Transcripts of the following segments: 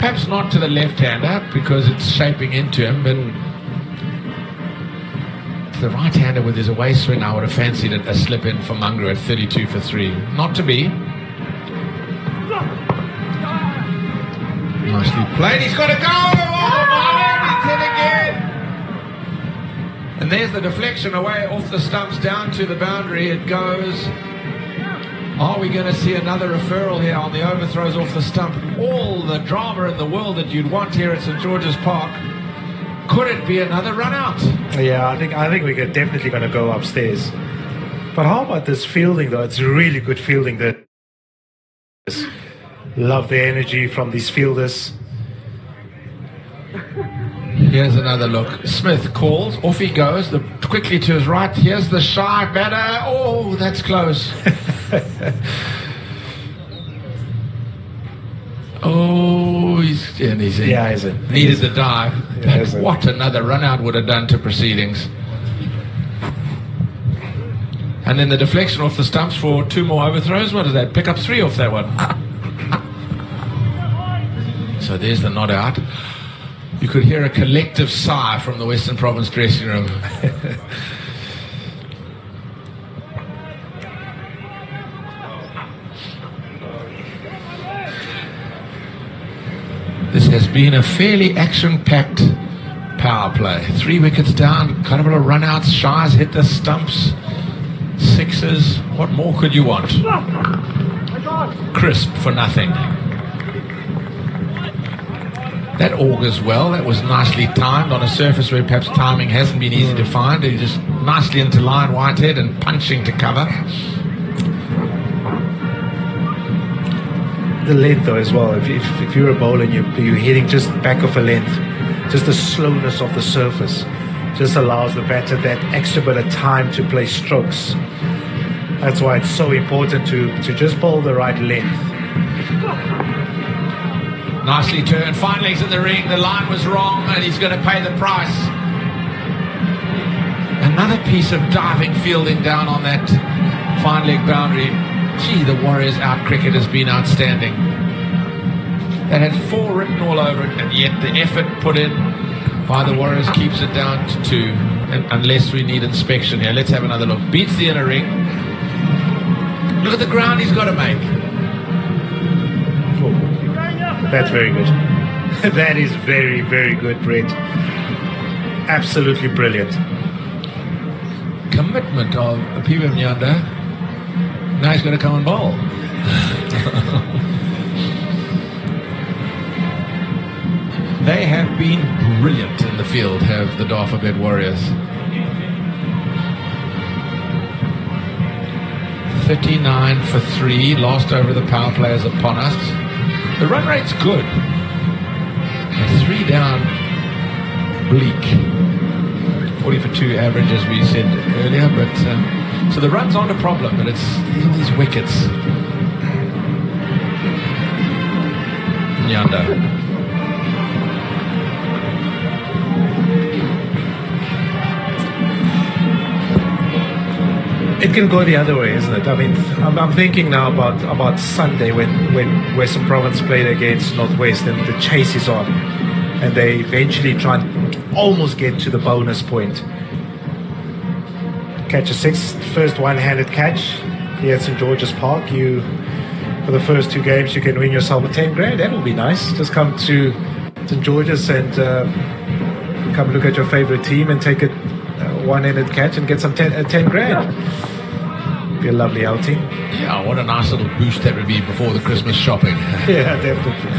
perhaps not to the left-hander because it's shaping into him, but the right-hander with his away swing, I would have fancied a slip in for Mungra at 32 for 3. Not to be. Nicely played. He's got to go. Oh, Mohammed, he's hit again. And there's the deflection away off the stumps down to the boundary. It goes. Are we going to see another referral here on the overthrows off the stump? All the drama in the world that you'd want here at St George's Park. Could it be another run out? Yeah, I think we're definitely going to go upstairs. But how about this fielding, though? It's really good fielding. Love the energy from these fielders. Here's another look. Smith calls. Off he goes. Quickly to his right. Here's the shy batter. Oh, that's close. Oh, he's in. Yeah, he's in. Needed the dive. Yeah, But what another run out would have done to proceedings. And then the deflection off the stumps for 2 more overthrows. What is that? Pick up 3 off that one. So there's the not out. You could hear a collective sigh from the Western Province dressing room. This has been a fairly action-packed power play. 3 wickets down, a couple of run-outs, shies hit the stumps, 6s. What more could you want? Crisp for nothing. That augurs well. That was nicely timed on a surface where perhaps timing hasn't been easy to find. He just nicely into line, Whitehead, and punching to cover. The length, though, as well. If you're a bowler and you're hitting just back of a length, just the slowness of the surface just allows the batter that extra bit of time to play strokes. That's why it's so important to just bowl the right length. Nicely turned, fine legs in the ring, the line was wrong and he's going to pay the price. Another piece of diving fielding down on that fine leg boundary. Gee, the Warriors out cricket has been outstanding. They had 4 written all over it, and yet the effort put in by the Warriors keeps it down to 2, unless we need inspection here. Let's have another look. Beats the inner ring. Look at the ground he's got to make. That's very good. That is very, very good, Brett. Absolutely brilliant. Commitment of Piva Mnyanda. Now he's going to come and bowl. They have been brilliant in the field, have the Darfabed Warriors. 39 for 3. Last over of the power play is upon us. The run rate's good. 3 down, bleak. 40 for 2 average, as we said earlier, but so the runs aren't a problem, but it's these wickets. Nyanda. It can go the other way, isn't it? I mean, I'm thinking now about Sunday when Western Province played against Northwest and the chase is on, and they eventually try and almost get to the bonus point. Catch a 6, first one-handed catch here at St George's Park. For the first 2 games, you can win yourself a 10 grand. That will be nice. Just come to St George's and come look at your favorite team and take a one-handed catch and get some 10 grand. Be a lovely outing. Yeah, what a nice little boost that would be before the Christmas shopping. Yeah, definitely.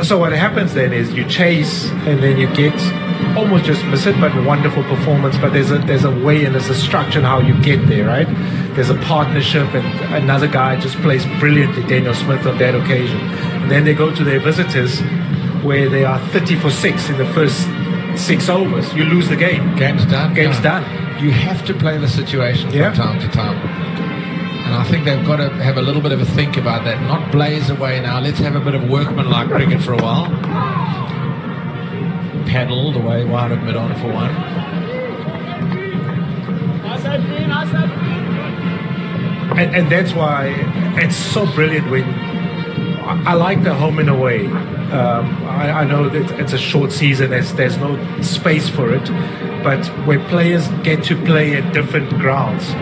So what happens then is you chase and then you get almost just miss it, but wonderful performance. But there's a way and there's a structure in how you get there, right? There's a partnership, and another guy just plays brilliantly, Daniel Smith, on that occasion. And then they go to their visitors where they are 30 for 6 in the first 6 overs. You lose the game. Game's done. Game's done. You have to play the situation from time to time. And I think they've got to have a little bit of a think about that. Not blaze away now. Let's have a bit of workman-like cricket for a while. Paddled away wide of mid-on for 1. And that's why it's so brilliant when I like the home and away. I know that it's a short season, there's no space for it, but where players get to play at different grounds.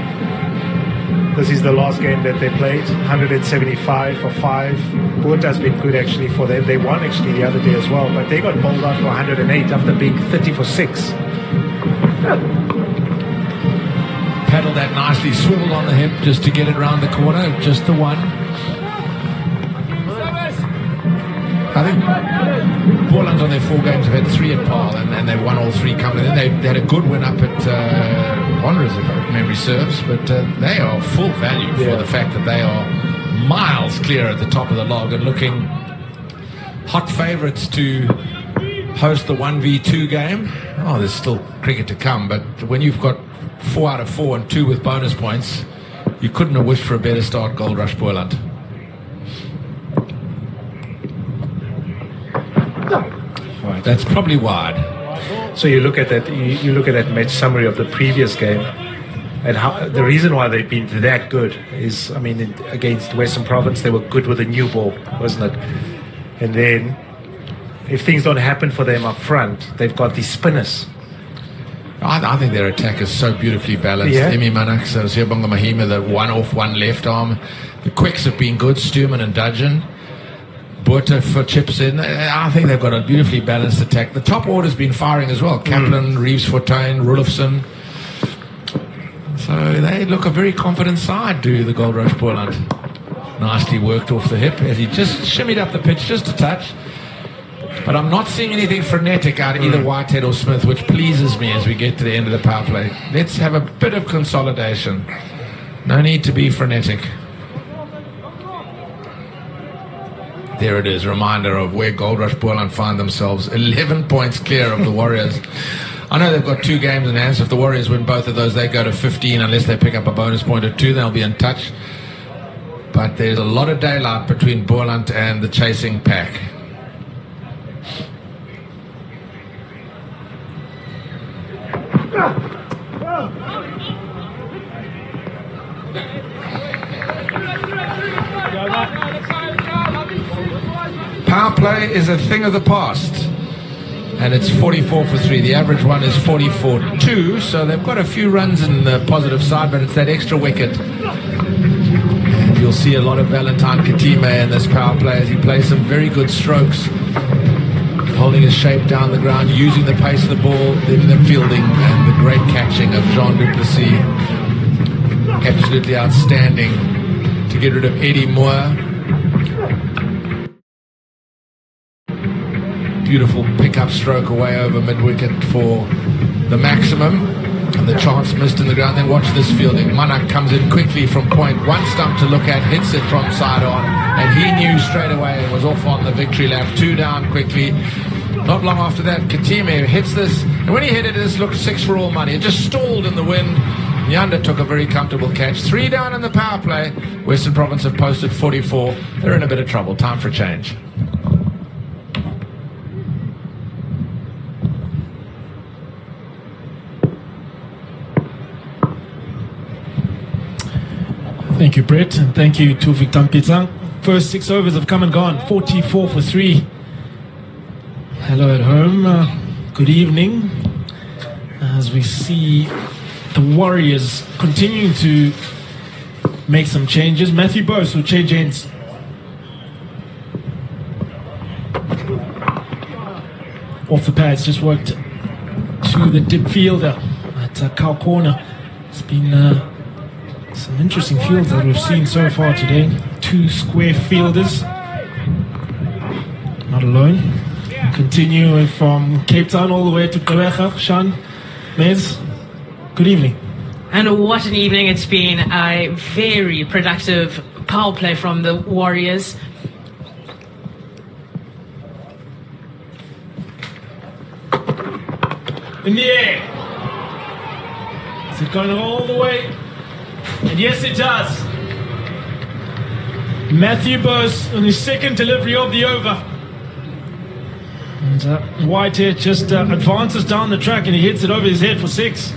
This is the last game that they played, 175 for 5. Bota's been good actually for them. They won actually the other day as well, but they got bowled out for 108 after being 30 for 6. Paddled that nicely, swiveled on the hip just to get it round the corner, just the one. I think Portland on their 4 games have had 3 at par, and they've won all 3 coming in. They had a good win up at Wanderers, if memory serves, but they are full value for the fact that they are miles clear at the top of the log and looking hot favourites to host the 1v2 game. Oh, there's still cricket to come, but when you've got 4 out of 4 and 2 with bonus points, you couldn't have wished for a better start, Gold Rush Portland. Right, that's probably wide. So you look at that. You look at that match summary of the previous game, and how the reason why they've been that good is, I mean, against Western Province they were good with a new ball, wasn't it? And then, if things don't happen for them up front, they've got these spinners. I think their attack is so beautifully balanced. Emi Manak, Siyabonga Mahima, the one off, one left arm. The quicks have been good, Stuurman and Dudgeon. Botha for chips in. I think they've got a beautifully balanced attack. The top order's been firing as well. Kaplan, Reeves, Fortuyn, Rulofson. So they look a very confident side, do the Gold Rush Portland. Nicely worked off the hip as he just shimmied up the pitch just a touch. But I'm not seeing anything frenetic out of either Whitehead or Smith, which pleases me as we get to the end of the power play. Let's have a bit of consolidation. No need to be frenetic. There it is, reminder of where Gold Rush Portland find themselves. 11 points clear of the Warriors. I know they've got 2 games in hand, so if the Warriors win both of those, they go to 15 unless they pick up a bonus point or 2, they'll be in touch. But there's a lot of daylight between Portland and the chasing pack. Power play is a thing of the past, and it's 44 for 3. The average one is 44-2, so they've got a few runs in the positive side, but it's that extra wicket. And you'll see a lot of Valentine Katime in this power play as he plays some very good strokes, holding his shape down the ground, using the pace of the ball, then the fielding and the great catching of Jean du Plessis. Absolutely outstanding to get rid of Eddie Moore. Beautiful pickup stroke away over mid-wicket for the maximum, and the chance missed in the ground. Then watch this fielding. Manak comes in quickly from point, 1 stump to look at, hits it from side on, and he knew straight away it was off on the victory lap. 2 down quickly. Not long after that, Katime hits this, and when he hit it, this looked 6 for all money. It just stalled in the wind. Nyanda took a very comfortable catch. 3 down in the power play. Western Province have posted 44. They're in a bit of trouble. Time for a change. Thank you, Brett, and thank you to Victor Pizang. First 6 overs have come and gone, 44 for 3. Hello at home, good evening. As we see the Warriors continuing to make some changes. Matthew Bose will change ends. Off the pads, just worked to the dip fielder at Cow Corner. It's been some interesting fields that we've seen so far today. 2 square fielders. Not alone. Continue from Cape Town all the way to Gqeberha. Shan, Mez, good evening. And what an evening it's been. A very productive power play from the Warriors. In the air. Is it going all the way? And yes, it does. Matthew Bose on his 2nd delivery of the over. And Whitehead just advances down the track and he hits it over his head for 6.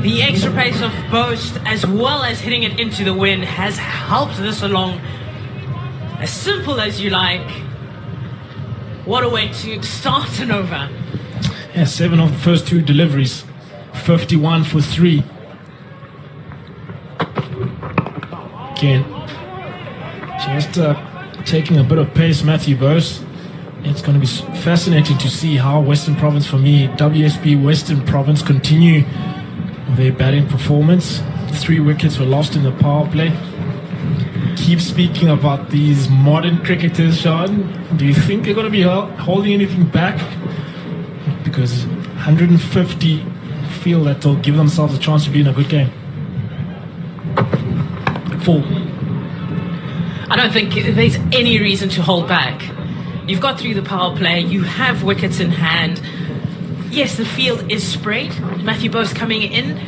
The extra pace of Bose, as well as hitting it into the wind, has helped this along. as simple as you like. What a way to start an over. Yeah, 7 of the first 2 deliveries, 51 for 3. Again, just taking a bit of pace, Matthew Bose. It's going to be fascinating to see how Western Province, for me, WSB Western Province, continue their batting performance. 3 wickets were lost in the power play. Keep speaking about these modern cricketers, Sean. Do you think they're going to be holding anything back? Because 150 feel that they'll give themselves a chance to be in a good game. 4. I don't think there's any reason to hold back. You've got through the power play, you have wickets in hand. Yes, the field is spread. Matthew Bose coming in.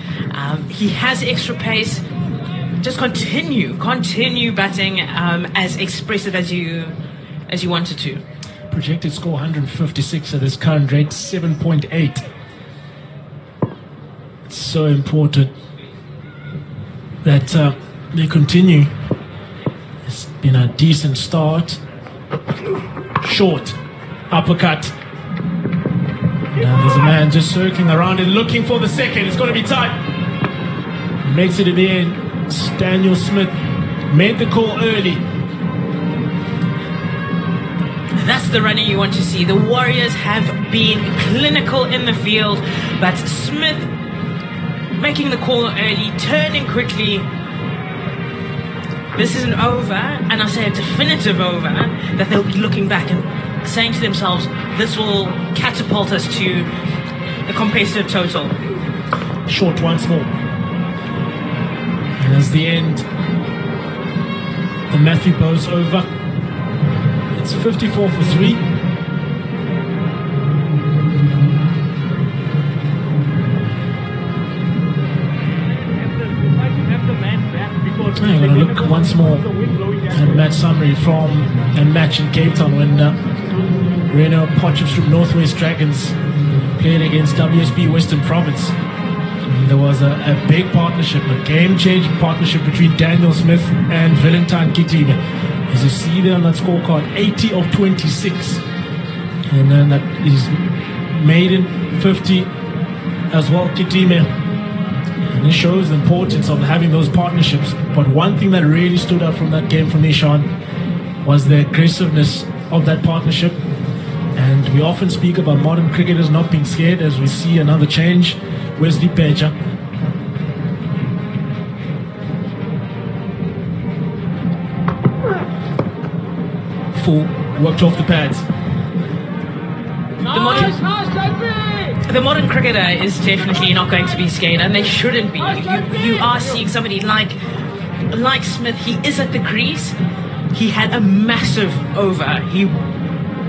He has extra pace. Just continue batting as expressive as you wanted to. Projected score 156 at this current rate, 7.8. It's so important that they continue. It's been a decent start. Short uppercut. Now there's a man just circling around and looking for the second. It's going to be tight. Makes it in the end. Daniel Smith made the call early. That's the running you want to see. The Warriors have been clinical in the field, but Smith making the call early, turning quickly. This is an over, and I say a definitive over, that they'll be looking back and saying to themselves, this will catapult us to a competitive total. Short once more. And as the end, the Matthew Bose over. It's 54 for 3. I'm going to look once more at match summary from a match in Cape Town when Reno Potchefstroom Northwest Dragons played against WSB Western Province. And there was a big partnership, a game-changing partnership between Daniel Smith and Valentine Kitime. As you see there on that scorecard, 80 of 26. And then that is maiden 50 as well, Kitime. And it shows the importance of having those partnerships. But one thing that really stood out from that game for me, Sean, was the aggressiveness of that partnership. And we often speak about modern cricketers not being scared, as we see another change. Wesley Peja. Full, worked off the pads. The modern cricketer is definitely not going to be scared, and they shouldn't be. You are seeing somebody like Smith. He is at the crease. He had a massive over. He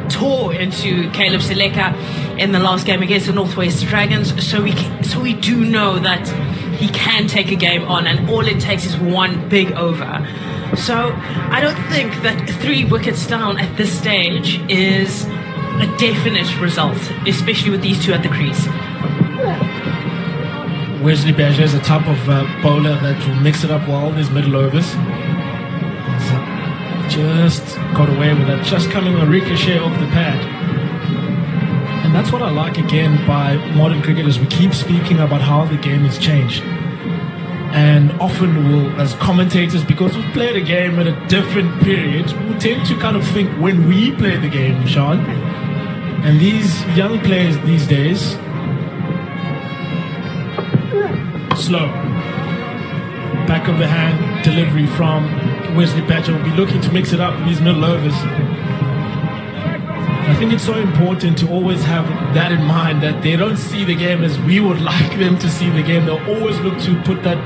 tore into Caleb Seleka in the last game against the Northwest Dragons. So we do know that he can take a game on, and all it takes is one big over. So I don't think that 3 wickets down at this stage is a definite result, especially with these 2 at the crease. Wesley Berger is a type of bowler that will mix it up well in his middle overs. So just got away with that, just coming a ricochet off the pad. And that's what I like again by modern cricketers. We keep speaking about how the game has changed. And often we'll, as commentators, because we played a game at a different period, we tend to kind of think when we play the game, Sean. And these young players these days, slow. Back of the hand delivery from Wesley Patcher will be looking to mix it up in these middle overs. I think it's so important to always have that in mind, that they don't see the game as we would like them to see the game. They'll always look to put their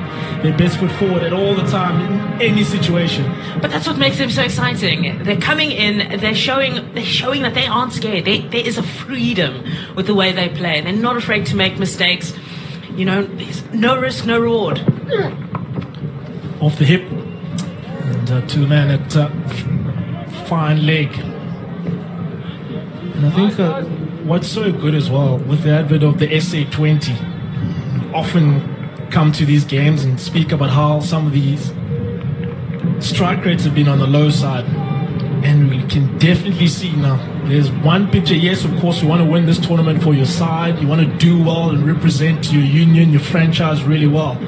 best foot forward at all the time in any situation. But that's what makes them so exciting. They're coming in, they're showing that they aren't scared. There is a freedom with the way they play. They're not afraid to make mistakes. You know, there's no risk, no reward. Off the hip, and to the man at fine leg. And I think what's so good as well with the advent of the SA20, often come to these games and speak about how some of these strike rates have been on the low side. And we can definitely see now, there's one picture. Yes, of course, you want to win this tournament for your side. You want to do well and represent your union, your franchise really well.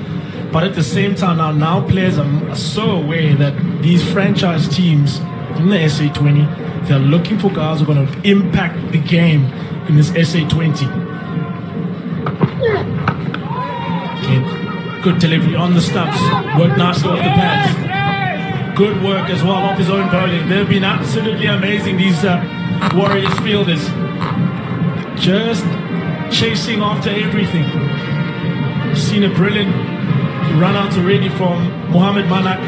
But at the same time, now players are so aware that these franchise teams in the SA20, they're looking for guys who are going to impact the game in this SA20. Okay. Good delivery on the stumps. Work nicely off the pads. Good work as well off his own bowling. They've been absolutely amazing, these Warriors fielders. Just chasing after everything. Seen a brilliant run out already from Mohamed Manak.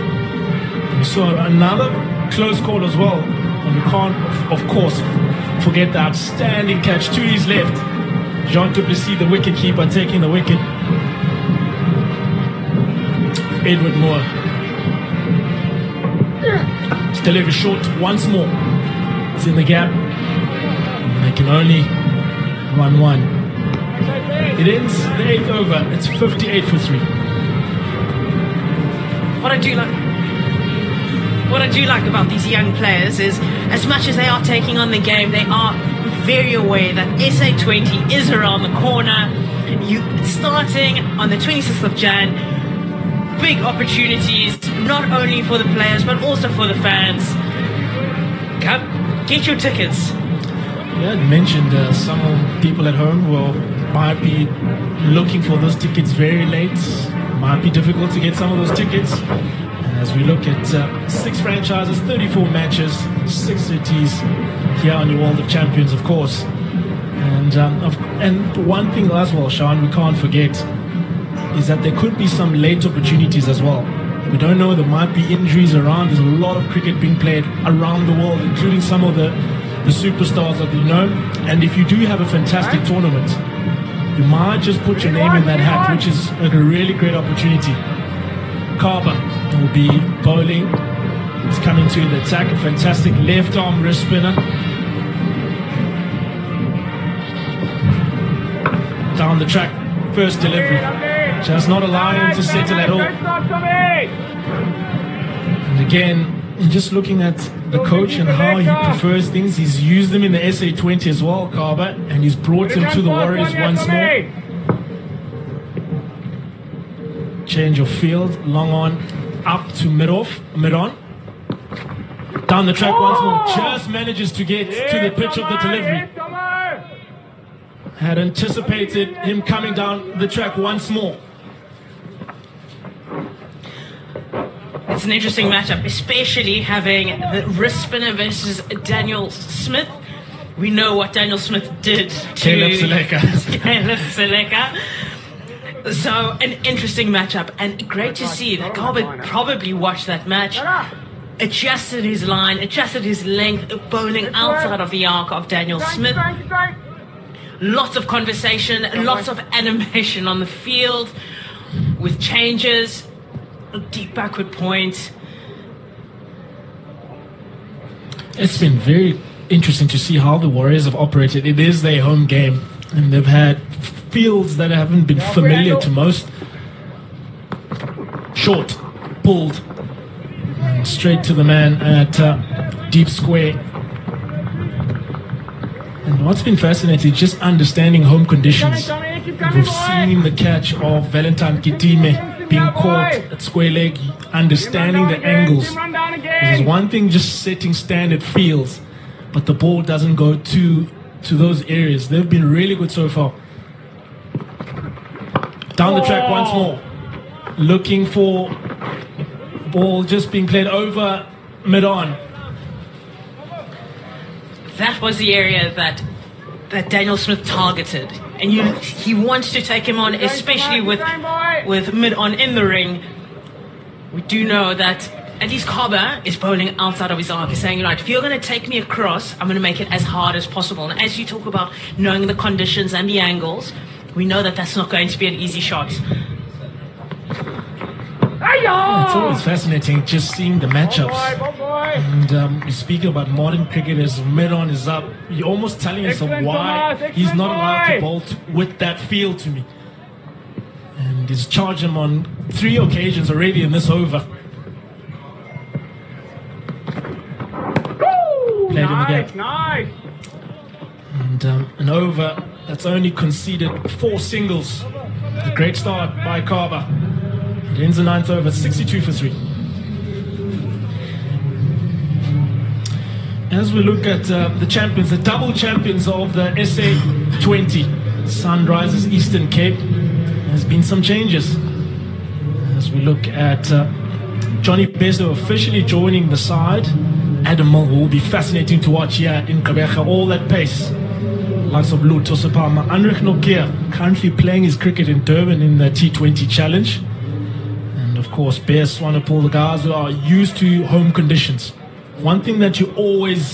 We saw another close call as well. And we can't, of course, forget the outstanding catch to his left. Jean Duplessis, the wicket keeper, taking the wicket. Edward Moore. It's delivered short once more. It's in the gap. They can only run one. It ends the 8th over. It's 58 for 3. What I do like about these young players is, as much as they are taking on the game, they are very aware that SA20 is around the corner. You starting on the 26th of Jan. Big opportunities, not only for the players but also for the fans. Come, get your tickets. Yeah, you mentioned some people at home might be looking for those tickets very late. Might be difficult to get some of those tickets. As we look at 6 franchises, 34 matches, 6 cities here on your World of Champions, of course. And one thing as well, Sean, we can't forget, is that there could be some late opportunities as well. We don't know, there might be injuries around. There's a lot of cricket being played around the world, including some of the superstars that we know. And if you do have a fantastic tournament, you might just put your name in that hat, which is like a really great opportunity. Carver will be bowling. He's coming to the attack. A fantastic left arm wrist spinner. Down the track, first delivery. Just not allowing him to settle at all. And again, just looking at the coach and how he prefers things, he's used them in the SA20 as well, Carver, and he's brought him to the Warriors once more. Change of field, long on, up to mid-on. Down the track once more, just manages to get to the pitch of the delivery. Had anticipated him coming down the track once more. It's an interesting matchup, especially having the wrist spinner versus Daniel Smith. We know what Daniel Smith did to Caleb Seleka. So an interesting matchup, and great to see that Garbutt probably watched that match, adjusted his line, adjusted his length, bowling outside of the arc of Daniel Smith. Lots of conversation, lots of animation on the field with changes. Deep backward point. It's been very interesting to see how the Warriors have operated. It is their home game, and they've had fields that haven't been familiar to most. Short, pulled, and straight to the man at deep square. And what's been fascinating is just understanding home conditions. We've seen the catch of Valentine Kitime being caught at square leg, understanding the angles. There's one thing just setting standard fields, but the ball doesn't go to those areas. They've been really good so far. Down the track once more, looking for ball just being played over mid-on. That was the area that Daniel Smith targeted, and he wants to take him on, especially with mid-on in the ring. We do know that at least Kaba is bowling outside of his arc. He's saying, right, if you're going to take me across, I'm going to make it as hard as possible. And as you talk about knowing the conditions and the angles, we know that that's not going to be an easy shot. It's always fascinating just seeing the matchups. And you speak about modern cricketers, mid-on is up. You're almost telling yourself why he's not allowed to bowl with that feel to me. And he's charged him on 3 occasions already in this over. played in the game. And an over that's only conceded 4 singles. A great start by Kaba. It ends the 9th over 62 for 3. As we look at the champions, the double champions of the SA20, Sunrisers Eastern Cape, there's been some changes. As we look at Johnny Besto officially joining the side, Adam Mull will be fascinating to watch here in Kabeja, all that pace. Likes of Lou Tosapama. Andrich Nokia currently playing his cricket in Durban in the T20 Challenge. And of course, Bear Swanepoel, the guys who are used to home conditions. One thing that you always